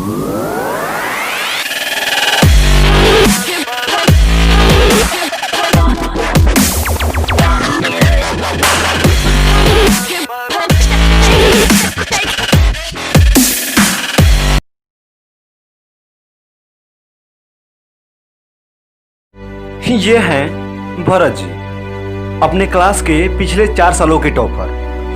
ये हैं भरत जी, अपने क्लास के पिछले 4 सालों के टॉपर,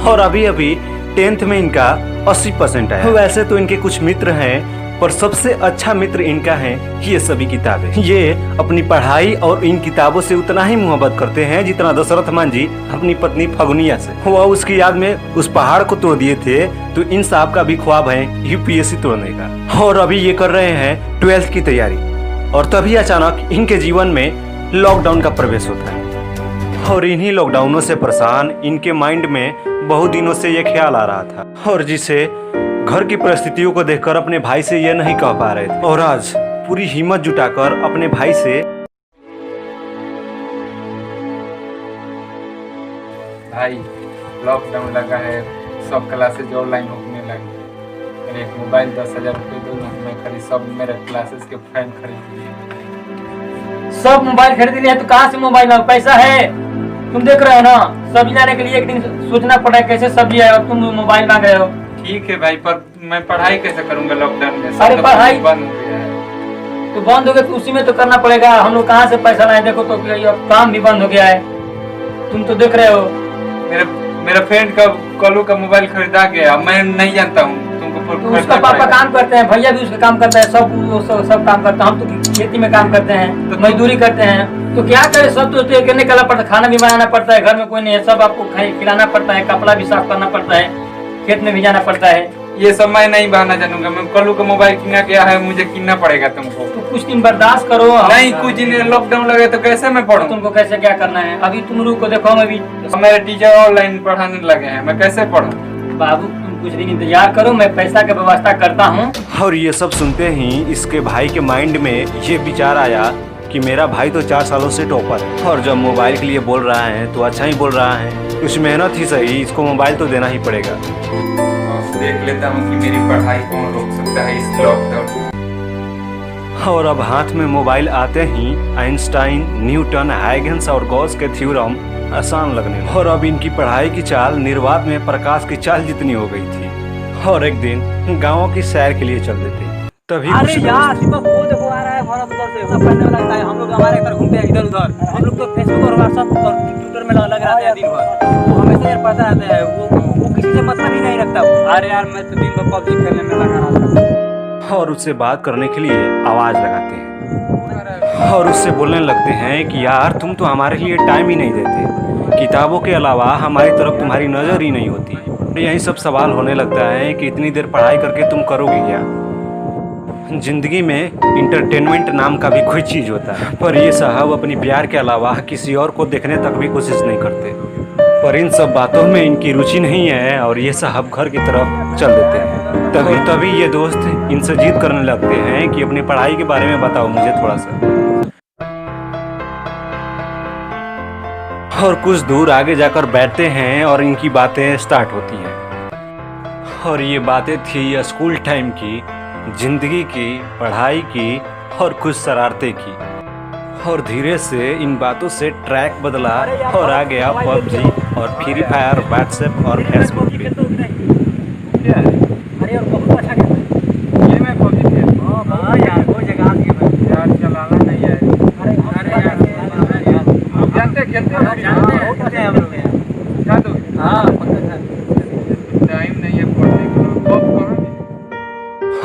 और अभी अभी 10th में इनका 80% है। वैसे तो इनके कुछ मित्र हैं, पर सबसे अच्छा मित्र इनका है ये सभी किताबें। ये अपनी पढ़ाई और इन किताबों से उतना ही मोहब्बत करते हैं जितना दशरथ मान जी अपनी पत्नी फगुनिया से। वह उसकी याद में उस पहाड़ को तोड़ दिए थे, तो इन साहब का भी ख्वाब है UPSC तोड़ने का, और अभी ये कर रहे हैं 12th की तैयारी। और तभी अचानक इनके जीवन में लॉकडाउन का प्रवेश होता है, और इन्हीं लॉकडाउनों से परेशान इनके माइंड में बहुत दिनों से ये ख्याल आ रहा था, और जिसे घर की परिस्थितियों को देखकर अपने भाई से ये नहीं कह पा रहे थे। और आज पूरी हिम्मत जुटाकर अपने भाई से, भाई लॉकडाउन लगा है, सब क्लासेज ऑनलाइन होने लगी है। मेरे एक मोबाइल 10,000 रुपये दो ना, मैं खरीद सब मेरे क्लासेस के फैन खरीद लिए। सब मोबाइल खरीद लिए तो कहाँ से मोबाइल में पैसा है? तुम देख रहे हो ना, सब्जी लाने के लिए एक दिन सोचना पड़ा है कैसे सब्जी आए, और तुम मोबाइल मांग रहे हो। ठीक है भाई, पर मैं पढ़ाई कैसे करूंगा लॉकडाउन में? अरे पढ़ाई बंद हो गया है। तो बंद हो गया तो उसी में तो करना पड़ेगा। हम लोग कहाँ से पैसा लाए? देखो तो अब काम भी बंद हो गया है, तुम तो देख रहे हो। मेरा फ्रेंड का कलू का मोबाइल खरीदा गया, मैं नहीं जानता हूँ। तो उसका पापा काम करते हैं, भैया भी उसका काम करता है, सब काम करता है। हम तो खेती में काम करते हैं, तो मजदूरी करते हैं, तो क्या करे, सब तो करने का पड़ता है। खाना भी बनाना पड़ता है, घर में कोई नहीं है, सब आपको खिलाना पड़ता है, कपड़ा भी साफ करना पड़ता है, खेत में भी जाना पड़ता है। ये सब मैं नहीं बहाना जानूंगा। मैं कलू का मोबाइल किना गया है, मुझे किनना पड़ेगा तुमको। तो कुछ दिन बर्दाश्त करो। नहीं, कुछ दिन लॉकडाउन लगे तो कैसे मैं पढ़ूं? तुमको कैसे क्या करना है? अभी तुम रुको, देखो मैं भी मेरे टीचर ऑनलाइन पढ़ाने लगे हैं, मैं कैसे पढ़ूं? बाबू तुम कुछ दिन इंतजार करो, मैं पैसा की व्यवस्था करता हूँ। और ये सब सुनते ही इसके भाई के माइंड में ये विचार आया कि मेरा भाई तो 4 सालों से टॉपर है, और जब मोबाइल के लिए बोल रहा है तो अच्छा ही बोल रहा है, कुछ मेहनत ही सही, इसको मोबाइल तो देना ही पड़ेगा। देख लेता हूँ कि मेरी पढ़ाई कौन रोक सकता है इस लॉकडाउन। और अब हाथ में मोबाइल आते ही आइंस्टाइन, न्यूटन, हाइगन्स और गॉस के थ्योरम आसान लगने लगे, और अब इनकी पढ़ाई की चाल निर्वात में प्रकाश की चाल जितनी हो गई थी। और एक दिन गाँव की सैर के लिए चल देते, तभी अरे यार वो देखो आ रहा है भारत उधर से, सब पढ़ने वाला लगता है। हम लोग हमारे घर घूमते हैं इधर उधर, हम लोग तो फेसबुक और व्हाट्सएप और ट्विटर में लग रहते हैं दिन भर, वो हमेशा यार पढ़ता रहता है। वो किसी से मतलब ही नहीं रखता। अरे यार मैं तो दिन भर पबजी खेलने में लगा रहता हूँ। और उससे बात करने के लिए आवाज लगाते हैं, और उससे बोलने लगते हैं कि यार तुम तो हमारे लिए टाइम ही नहीं देते, किताबों के अलावा हमारी तरफ तुम्हारी नजर ही नहीं होती। यही सब सवाल होने लगता है कि इतनी देर पढ़ाई करके तुम करोगे क्या? जिंदगी में इंटरटेनमेंट नाम का भी कोई चीज होता है, पर ये साहब अपनी प्यार के अलावा किसी और को देखने तक भी कोशिश नहीं करते। पर इन सब बातों में इनकी रुचि नहीं है, और ये साहब घर की तरफ चल देते हैं। तभी ये दोस्त इनसे जिद करने लगते हैं कि अपनी पढ़ाई के बारे में बताओ मुझे थोड़ा सा। और कुछ दूर आगे जाकर बैठते हैं और इनकी बातें स्टार्ट होती हैं। और ये बातें थी स्कूल टाइम की, जिंदगी की, पढ़ाई की और कुछ शरारतें की। और धीरे से इन बातों से ट्रैक बदला और आ गया पबजी और फ्री फायर, व्हाट्सएप और फेसबुक पे। अरे यार बहुत अच्छा खेलता है ये। मैं पबजी खेलता हूं। हां यार वो जगह की यार चलाना नहीं है। अरे यार जानते खेलते हैं हम लोग यार। जादू हां पक्का टाइम नहीं है पढ़ने का।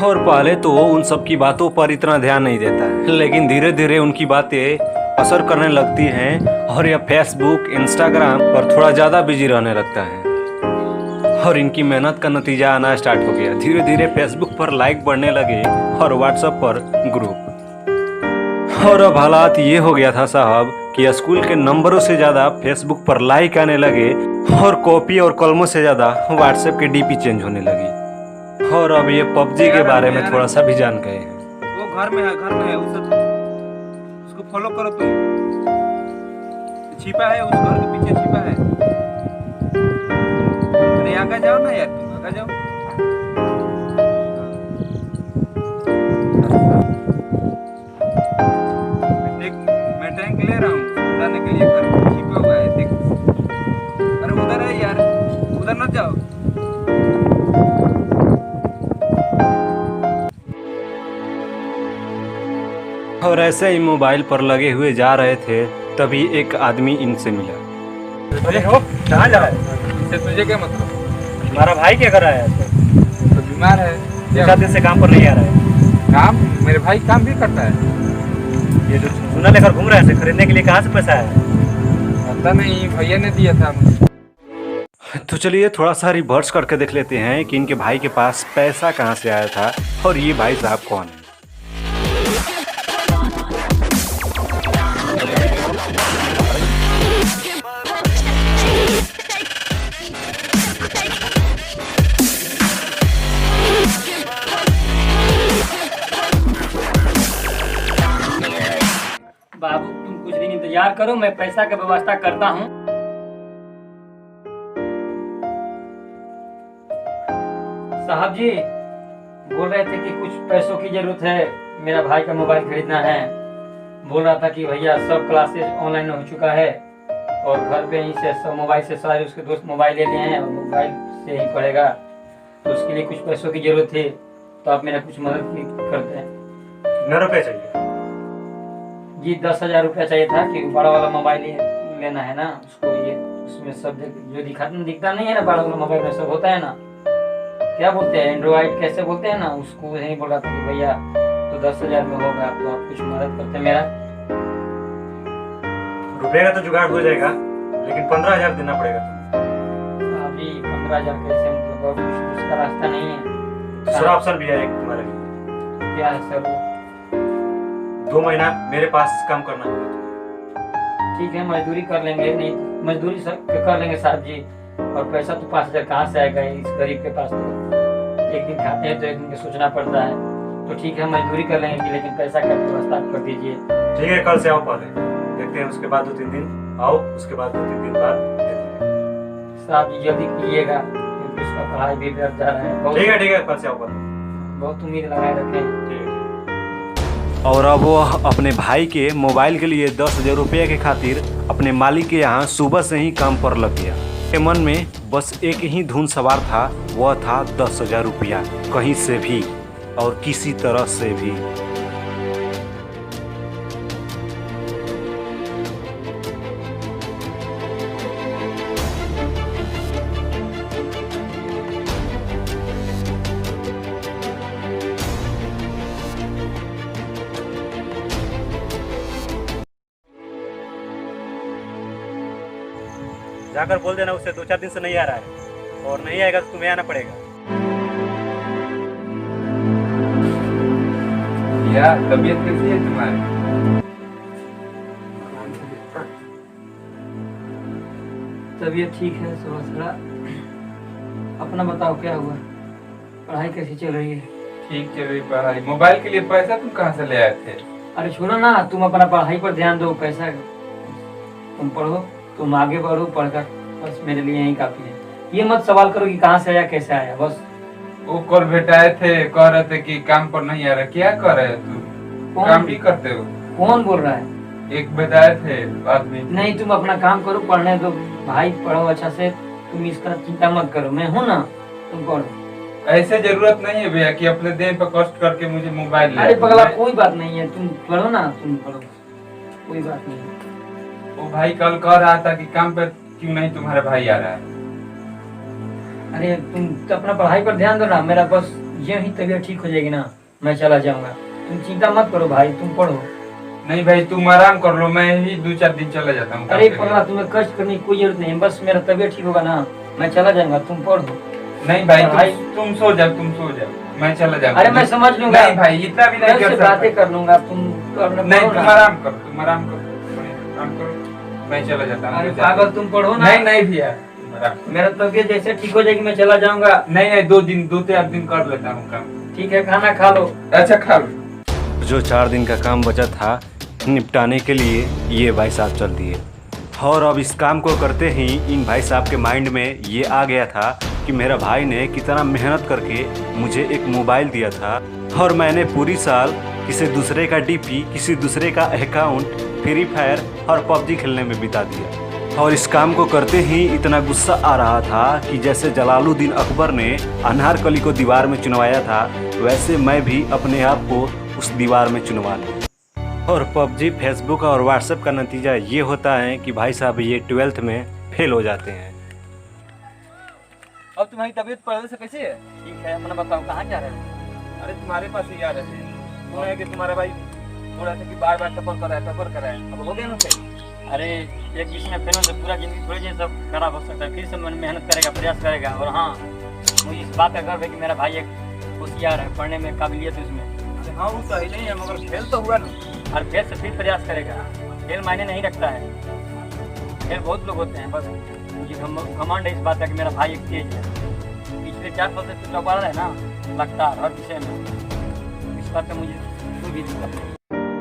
और पहले तो उन सब की बातों पर इतना ध्यान नहीं देता है, लेकिन धीरे धीरे उनकी बातें असर करने लगती हैं, और यह फेसबुक, इंस्टाग्राम पर थोड़ा ज़्यादा बिजी रहने लगता है। और इनकी मेहनत का नतीजा आना स्टार्ट हो गया। धीरे धीरे फेसबुक पर लाइक बढ़ने लगे और व्हाट्सएप पर ग्रुप। और अब हालात ये हो गया था साहब कि स्कूल के नंबरों से ज़्यादा फेसबुक पर लाइक आने लगे, और कॉपी और कलमों से ज़्यादा व्हाट्सएप के डीपी चेंज होने लगी। और अब ये पबजी के बारे में थोड़ा सा भी जान गए। वो घर में है उसको फॉलो करो तुम। छिपा है उस घर के पीछे, छिपा है। अरे आगे जाओ ना यार, तुम आगे जाओ। मत जाओ। और ऐसे ही मोबाइल पर लगे हुए जा रहे थे, तभी एक आदमी इनसे मिला। अरे हो, कहाँ जा रहा है? इससे तुझे क्या मतलब? तुम्हारा भाई क्या कर रहा है? तो बीमार है। क्या दिन से काम पर नहीं आ रहा है? काम? मेरे भाई काम भी करता है। ये जो चूना लेकर घूम रहा है, इसे खरीदने के लिए कहाँ से पैसा आया? पता नहीं, भैया ने दिया था मुझे। तो चलिए थोड़ा सा रिवर्स करके देख लेते हैं कि इनके भाई के पास पैसा कहाँ से आया था और ये भाई साहब कौन है। बाबू तुम कुछ दिन इंतजार करो, मैं पैसा का व्यवस्था करता हूँ। साहब जी बोल रहे थे कि कुछ पैसों की जरूरत है, मेरा भाई का मोबाइल खरीदना है। बोल रहा था कि भैया सब क्लासेस ऑनलाइन हो चुका है और घर पे ही से सब मोबाइल से सारे उसके दोस्त मोबाइल ले लिए हैं और मोबाइल से ही पढ़ेगा, तो उसके लिए कुछ पैसों की जरूरत थी, तो आप मेरा कुछ मदद करते हैं। कितना रुपये चाहिए? जी 10,000 रुपया चाहिए था कि बड़ा वाला मोबाइल लेना है ना उसको, ये उसमें सब जो दिखता नहीं है ना, बड़ा वाला मोबाइल में सब होता है ना, क्या बोलते हैं एंड्रॉइड कैसे बोलते हैं ना, उसको यही बोल रहा था कि भैया तो 10,000 में होगा, तो आप कुछ मदद करते मेरा। रुपये का तो जुगाड़ हो जाएगा, लेकिन 15,000 देना पड़ेगा तुम्हें। अभी 15,000 कैसे, मतलब और कुछ दूसरा रास्ता नहीं है? दूसरा ऑप्शन भी है एक तुम्हारे लिए। क्या है सर? 2 महीना मेरे पास काम करना होगा तुम्हें। ठीक है मजदूरी कर लेंगे, नहीं मजदूरी कर लेंगे साहब जी, और पैसा तो 5,000 कहाँ से आएगा इस गरीब के पास? तो एक दिन खाते हैं तो एक दिन का सोचना पड़ता है, तो ठीक है मजदूरी कर लेंगे, लेकिन पैसा का व्यवस्था कर दीजिए। ठीक है, कल से आओ पहले, देखते हैं, उसके बाद 2-3 दिन आओ, उसके बाद 2-3 दिन बाद दे देंगे। साहब जी जल्दी कीजिएगा क्योंकि उसका पढ़ाई भी व्यर्थ जा रहा है। ठीक है, कल से आओ पहले। बहुत उम्मीद लगाए रखे। ठीक है। और अब वो अपने भाई के मोबाइल के लिए 10,000 रुपये के खातिर अपने मालिक के यहाँ सुबह से ही काम पर लग गया। के मन में बस एक ही धुन सवार था, वह था 10,000 रुपया, कहीं से भी और किसी तरह से भी। जाकर बोल देना उससे 2-4 दिन से नहीं आ रहा है, और नहीं आएगा तो तुम्हें आना पड़ेगा। या तबीयत कैसी है तुम्हारी? तबीयत ठीक है सुबह थोड़ा। अपना बताओ क्या हुआ, पढ़ाई कैसी चल रही है? ठीक चल रही पढ़ाई। मोबाइल के लिए पैसा तुम कहाँ से ले आए थे? अरे छोड़ो ना, तुम अपना पढ़ाई पर ध्यान दो, पैसा तुम पढ़ो, तुम आगे बढ़ो, पढ़कर बस मेरे लिए यही काफी है। ये मत सवाल करो कि कहाँ से आया कैसे आया, बस। वो कल भेटाए थे, कह रहे थे कि काम पर नहीं आ रहा। क्या कर रहे हो तुम? काम भी करते हो? कौन बोल रहा है? एक बताए थे आदमी। नहीं तुम अपना काम करो, पढ़ने दो भाई, पढ़ो अच्छा से, तुम इसका चिंता मत करो, मैं हूँ ना, तुम पढ़ो। ऐसे जरूरत नहीं है भैया कि अपने देह पर कष्ट करके मुझे मोबाइल ले। अरे पगला कोई बात नहीं है, तुम पढ़ो ना, तुम पढ़ो, कोई बात नहीं है। वो भाई कल कह रहा था कि काम पर क्यों नहीं तुम्हारा भाई आ रहा है। अरे तुम तो अपना पढ़ाई पर ध्यान दो ना, मेरा बस ये ही तबीयत ठीक हो जाएगी ना, मैं चला जाऊंगा, तुम चिंता मत करो भाई, तुम पढ़ो। नहीं भाई तुम आराम कर लो, मैं ही 2-4 दिन चला जाता हूँ। अरे पगला तुम्हें कष्ट करने की कोई जरूरत नहीं, बस मेरा तबीयत ठीक होगा ना, मैं चला जाऊंगा, तुम पढ़ो। नहीं भाई तुम सो जाओ, मैं चला जाऊंगा। अरे मैं समझ लूंगा। नहीं भाई इतना भी नहीं कर सकता। बातें कर लूंगा, तुम नहीं तुम आराम करो, मैं चला जाता हूँ। अरे पागल तुम पढ़ो ना। नहीं भैया मेरा तबीयत जैसे ठीक हो जाएगी मैं चला जाऊंगा। नहीं 2-3 दिन कर लेता हूँ काम। ठीक है खाना खा लो। अच्छा खा लो। जो 4 दिन का काम बचा था निपटाने के लिए ये भाई साहब चल दिए, और अब इस काम को करते ही इन भाई साहब के माइंड में ये आ गया था कि मेरा भाई ने कितना मेहनत करके मुझे एक मोबाइल दिया था और मैंने पूरी साल किसी दूसरे का डीपी, किसी दूसरे का अकाउंट, फ्री फायर और पबजी खेलने में बिता दिया। और इस काम को करते ही इतना गुस्सा आ रहा था कि जैसे जलालुद्दीन अकबर ने अनारकली को दीवार में चुनवाया था, वैसे मैं भी अपने आप को उस दीवार में चुनवा लूँ। और पबजी, फेसबुक और व्हाट्सएप का नतीजा ये होता है कि भाई साहब ये 12th में फेल हो जाते हैं। अब तुम्हारी तबीयत पहले से कैसी है? ठीक है, अपना बताओ कहाँ जा रहे हो? अरे तुम्हारे पास ही आ रहे थे, सुना है कि तुम्हारा भाई बोला था कि बार बार टपर कर रहा है, अब हो गया ना सही? अरे एक बीच में फेल हो तो पूरा जिंदगी थोड़ी जी सब खराब हो सकता है। फिर से मन मेहनत करेगा, प्रयास करेगा। और हाँ, मुझे इस बात का गर्व है कि मेरा भाई एक होशियार है, पढ़ने में काबिलियत है उसमें। हाँ वो सही नहीं है, मगर फेल तो हुआ ना। और फिर से फिर प्रयास करेगा। फेल मायने नहीं रखता है, फेल बहुत लोग होते हैं। बस मुझे घमंड है इस बात का कि मेरा भाई एक तेज है। पिछले 4 साल से तो टॉपर है ना लगातार हर विषय में। इस बात का मुझे कोई भी दिक्कत नहीं।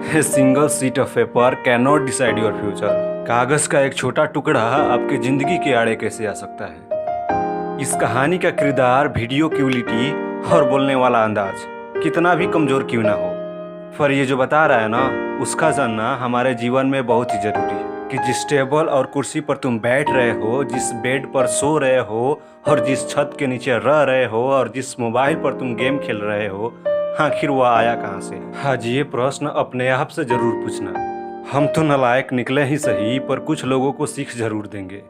A single sheet of paper cannot decide your future। कागज का एक छोटा टुकड़ा आपकी जिंदगी के आड़े कैसे आ सकता है। इस कहानी का किरदार, वीडियो क्वालिटी और बोलने वाला अंदाज कितना भी कमजोर क्यों ना हो, पर ये जो बता रहा है ना, उसका जानना हमारे जीवन में बहुत ही जरूरी है। कि जिस टेबल और कुर्सी पर तुम बैठ रहे हो, जिस बेड पर सो रहे हो और जिस छत के नीचे रह रहे हो और जिस मोबाइल पर तुम गेम खेल रहे हो, आखिर वह आया कहाँ से? आज ये प्रश्न अपने आप से जरूर पूछना। हम तो नालायक निकले ही सही, पर कुछ लोगों को सीख जरूर देंगे।